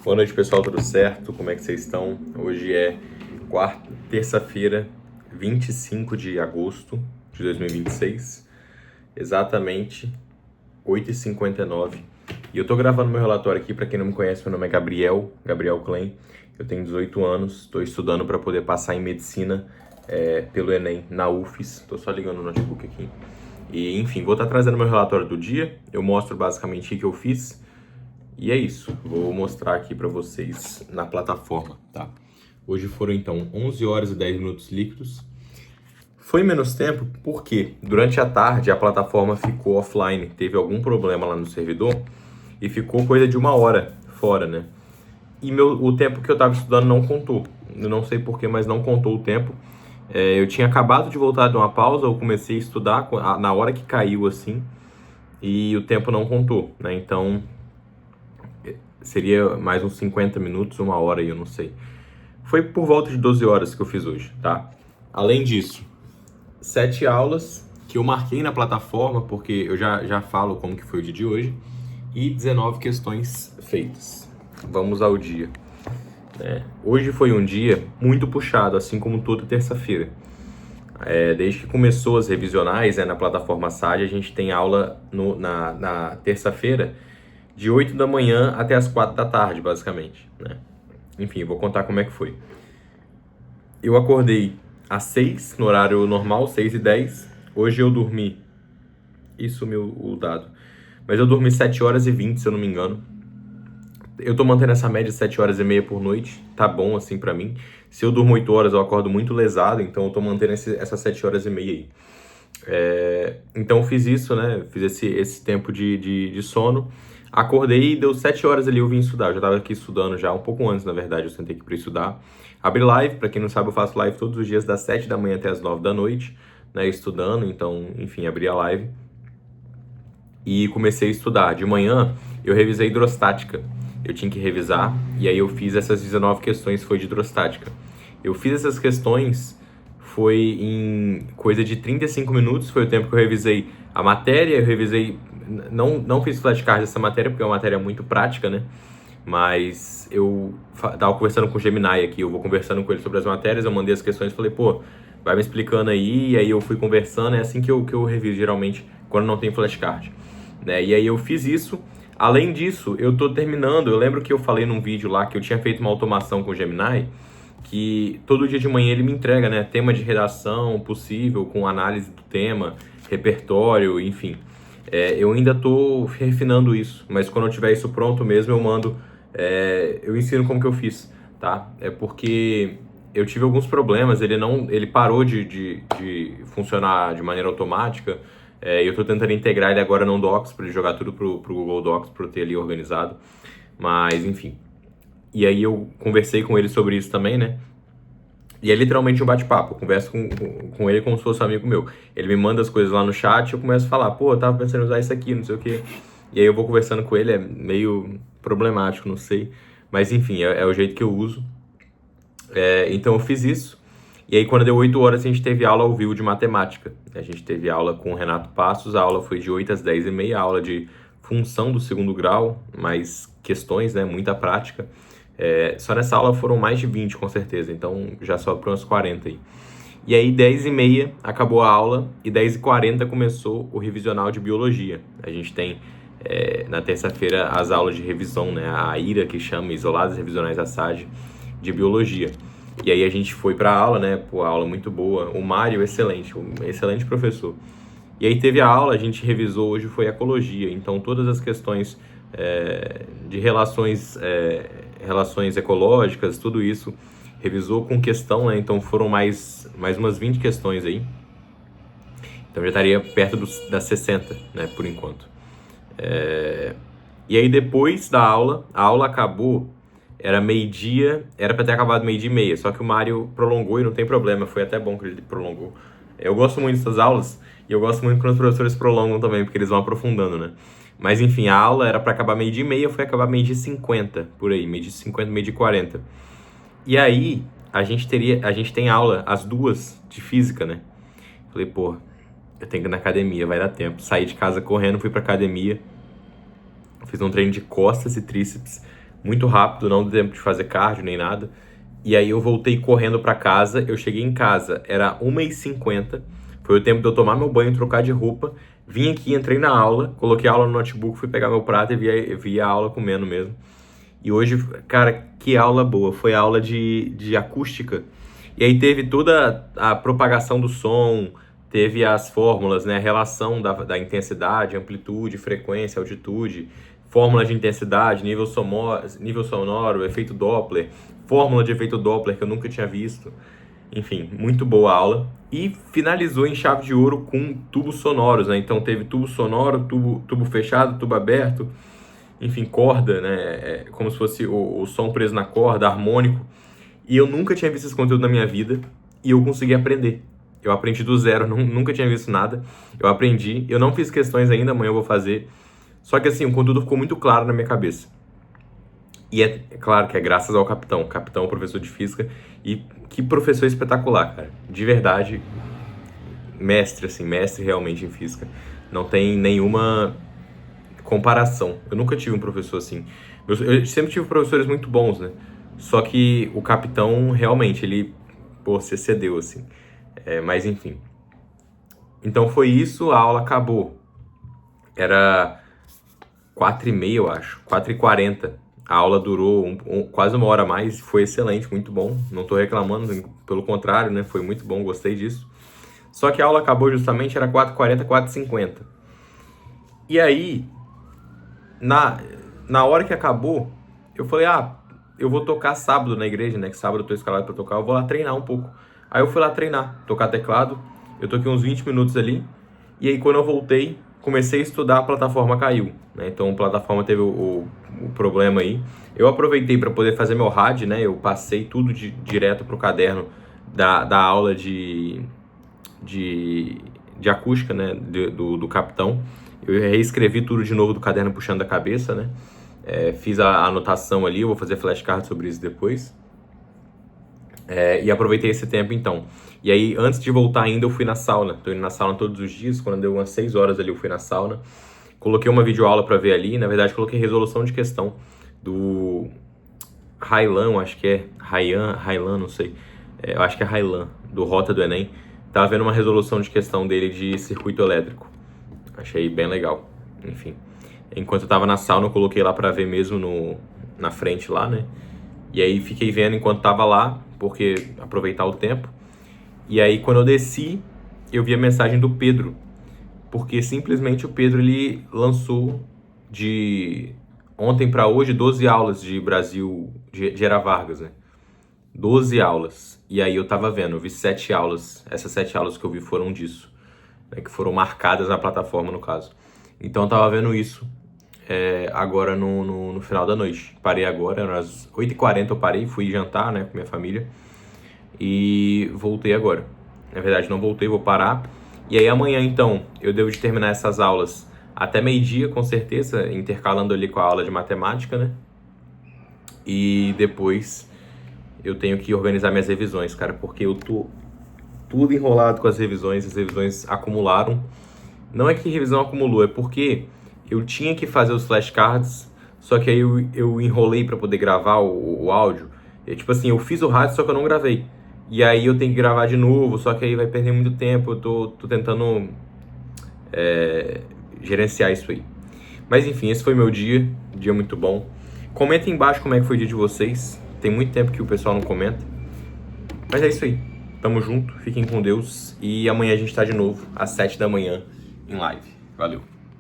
Boa noite, pessoal, tudo certo? Como é que vocês estão? Hoje é terça-feira, 25 de agosto de 2026, exatamente 8h59. E eu tô gravando meu relatório aqui. Para quem não me conhece, meu nome é Gabriel Klein. Eu tenho 18 anos, estou estudando para poder passar em medicina pelo Enem na UFES. Tô só ligando o notebook aqui. E, enfim, vou estar trazendo meu relatório do dia. Eu mostro basicamente o que eu fiz. E é isso, vou mostrar aqui para vocês na plataforma, tá? Hoje foram então 11 horas e 10 minutos líquidos. Foi menos tempo porque durante a tarde a plataforma ficou offline, teve algum problema lá no servidor e ficou coisa de 1 hora fora, né? E o tempo que eu estava estudando não contou. Eu não sei porquê, mas não contou o tempo. Eu tinha acabado de voltar de uma pausa, eu comecei a estudar na hora que caiu assim, e o tempo não contou, né? Então seria mais uns 50 minutos, 1 hora, eu não sei. Foi por volta de 12 horas que eu fiz hoje, tá? Além disso, 7 aulas que eu marquei na plataforma, porque eu já falo como que foi o dia de hoje, e 19 questões feitas. Vamos ao dia. Hoje foi um dia muito puxado, assim como toda terça-feira. Desde que começou as revisionais na plataforma SAD, a gente tem aula na terça-feira, de 8 da manhã até as 4 da tarde, basicamente, né? Enfim, vou contar como é que foi. Eu acordei às 6, no horário normal, 6h10. Hoje eu dormi, isso sumiu o dado, mas eu dormi 7h20, se eu não me engano. Eu tô mantendo essa média de 7h30 por noite, tá bom assim pra mim. Se eu durmo 8 horas, eu acordo muito lesado, então eu tô mantendo essas 7h30 aí. Então eu fiz isso, né? Fiz esse tempo de sono. Acordei e deu 7 horas ali, eu vim estudar. Eu já tava aqui estudando já, um pouco antes, na verdade, eu sentei aqui pra estudar. Abri live, pra quem não sabe, eu faço live todos os dias das 7 da manhã até as 9 da noite, né? Estudando, então, enfim, abri a live. E comecei a estudar. De manhã, eu revisei hidrostática. Eu tinha que revisar, e aí eu fiz essas 19 questões, foi de hidrostática. Eu fiz essas questões, foi em coisa de 35 minutos, foi o tempo que eu revisei a matéria. Eu revisei, não fiz flashcard dessa matéria, porque é uma matéria muito prática, né? Mas eu tava conversando com o Gemini aqui, eu vou conversando com ele sobre as matérias, eu mandei as questões e falei, pô, vai me explicando aí, e aí eu fui conversando. É assim que eu reviso, geralmente, quando não tem flashcard, né? E aí eu fiz isso. Além disso, eu tô terminando, eu lembro que eu falei num vídeo lá que eu tinha feito uma automação com o Gemini, que todo dia de manhã ele me entrega, né, tema de redação possível, com análise do tema, repertório, enfim. Eu ainda tô refinando isso, mas quando eu tiver isso pronto mesmo, eu mando, eu ensino como que eu fiz, tá? É porque eu tive alguns problemas, ele parou de funcionar de maneira automática. Eu tô tentando integrar ele agora no Docs, para ele jogar tudo pro Google Docs, para eu ter ali organizado, mas enfim. E aí eu conversei com ele sobre isso também, né? E é literalmente um bate-papo. Eu converso com ele como se fosse um amigo meu. Ele me manda as coisas lá no chat e eu começo a falar, pô, eu tava pensando em usar isso aqui, não sei o quê. E aí eu vou conversando com ele, é meio problemático, não sei. Mas enfim, é o jeito que eu uso. Então eu fiz isso. E aí quando deu 8 horas a gente teve aula ao vivo de matemática. A gente teve aula com o Renato Passos, a aula foi de 8 às 10h30, aula de função do segundo grau, mais questões, né, muita prática. Só nessa aula foram mais de 20, com certeza, então já sobram umas 40 aí. E aí 10h30 acabou a aula e 10h40 começou o revisional de biologia. A gente tem na terça-feira as aulas de revisão, né, a IRA, que chama Isoladas Revisionais ASAD, de biologia. E aí a gente foi pra aula, né, pô, a aula muito boa. O Mário, excelente, um excelente professor. E aí teve a aula, a gente revisou hoje, foi ecologia. Então todas as questões de relações ecológicas, tudo isso, revisou com questão, né? Então foram mais umas 20 questões aí. Então já estaria perto das 60, né, por enquanto. E aí depois da aula, a aula acabou, era meio-dia, era para ter acabado 12h30, só que o Mário prolongou e não tem problema, foi até bom que ele prolongou. Eu gosto muito dessas aulas e eu gosto muito quando os professores prolongam também, porque eles vão aprofundando, né? Mas enfim, a aula era para acabar 12h30, foi acabar 12h50, por aí, 12h50, 12h40. E aí, a gente tem aula às 2 de física, né? Falei, pô, eu tenho que ir na academia, vai dar tempo. Saí de casa correndo, fui pra academia, fiz um treino de costas e tríceps, muito rápido, não deu tempo de fazer cardio nem nada. E aí eu voltei correndo pra casa, eu cheguei em casa, era 1h50, foi o tempo de eu tomar meu banho, trocar de roupa, vim aqui, entrei na aula, coloquei a aula no notebook, fui pegar meu prato e vi a aula comendo mesmo. E hoje, cara, que aula boa, foi aula de acústica. E aí teve toda a propagação do som, teve as fórmulas, né, a relação da intensidade, amplitude, frequência, altitude, fórmula de intensidade, nível sonoro, efeito Doppler, fórmula de efeito Doppler que eu nunca tinha visto. Enfim, muito boa a aula. E finalizou em chave de ouro com tubos sonoros, né? Então teve tubo sonoro, tubo fechado, tubo aberto, enfim, corda, né? Como se fosse o som preso na corda, harmônico. E eu nunca tinha visto esse conteúdo na minha vida e eu consegui aprender. Eu aprendi do zero, nunca tinha visto nada. Eu aprendi, eu não fiz questões ainda, amanhã eu vou fazer. Só que assim, o conteúdo ficou muito claro na minha cabeça. E é claro que é graças ao Capitão. Capitão, professor de física. E que professor espetacular, cara. De verdade, mestre, assim, mestre realmente em física. Não tem nenhuma comparação. Eu nunca tive um professor assim. Eu sempre tive professores muito bons, né? Só que o Capitão, realmente, ele, pô, se excedeu, assim. Mas, enfim. Então foi isso, a aula acabou. Era 4h30, eu acho. 4h40. A aula durou quase 1 hora a mais. Foi excelente, muito bom. Não tô reclamando, pelo contrário, né? Foi muito bom, gostei disso. Só que a aula acabou justamente, era 4h40, 4h50. E aí, na hora que acabou, eu falei, eu vou tocar sábado na igreja, né? Que sábado eu tô escalado pra tocar, eu vou lá treinar um pouco. Aí eu fui lá treinar, tocar teclado. Eu toquei uns 20 minutos ali. E aí quando eu voltei, comecei a estudar, a plataforma caiu, né? Então a plataforma teve o problema aí. Eu aproveitei para poder fazer meu RAD, né? Eu passei tudo direto pro caderno da aula de acústica, né? Do Capitão. Eu reescrevi tudo de novo do caderno puxando da cabeça, né? Fiz a anotação ali, eu vou fazer flashcard sobre isso depois. E aproveitei esse tempo então. E aí, antes de voltar ainda, eu fui na sauna. Tô indo na sauna todos os dias, quando deu umas 6 horas ali eu fui na sauna. Coloquei uma videoaula para ver ali, na verdade coloquei resolução de questão do Railan, acho que é Railan, não sei. Eu acho que é Railan, do Rota do Enem. Tava vendo uma resolução de questão dele de circuito elétrico. Achei bem legal, enfim. Enquanto eu tava na sauna, eu coloquei lá para ver mesmo na frente lá, né? E aí fiquei vendo enquanto tava lá, porque aproveitar o tempo. E aí quando eu desci, eu vi a mensagem do Pedro. Porque simplesmente o Pedro, ele lançou de ontem para hoje 12 aulas de Brasil, de Era Vargas, né? 12 aulas. E aí eu tava vendo, eu vi 7 aulas. Essas 7 aulas que eu vi foram disso, né? Que foram marcadas na plataforma, no caso. Então eu tava vendo isso agora no final da noite. Parei agora, eram as 8h40 eu parei, fui jantar, né, com minha família. E voltei agora. Na verdade não voltei, vou parar. E aí amanhã então eu devo de terminar essas aulas até meio-dia, com certeza, intercalando ali com a aula de matemática, né? E depois eu tenho que organizar minhas revisões, cara, porque eu tô tudo enrolado com as revisões acumularam. Não é que revisão acumulou, é porque eu tinha que fazer os flashcards, só que aí eu enrolei para poder gravar o áudio. Tipo assim, eu fiz o rádio, só que eu não gravei. E aí eu tenho que gravar de novo, só que aí vai perder muito tempo. Eu tô tentando gerenciar isso aí. Mas enfim, esse foi meu dia muito bom. Comenta aí embaixo como é que foi o dia de vocês. Tem muito tempo que o pessoal não comenta. Mas é isso aí. Tamo junto, fiquem com Deus. E amanhã a gente tá de novo, às 7 da manhã, em live. Valeu.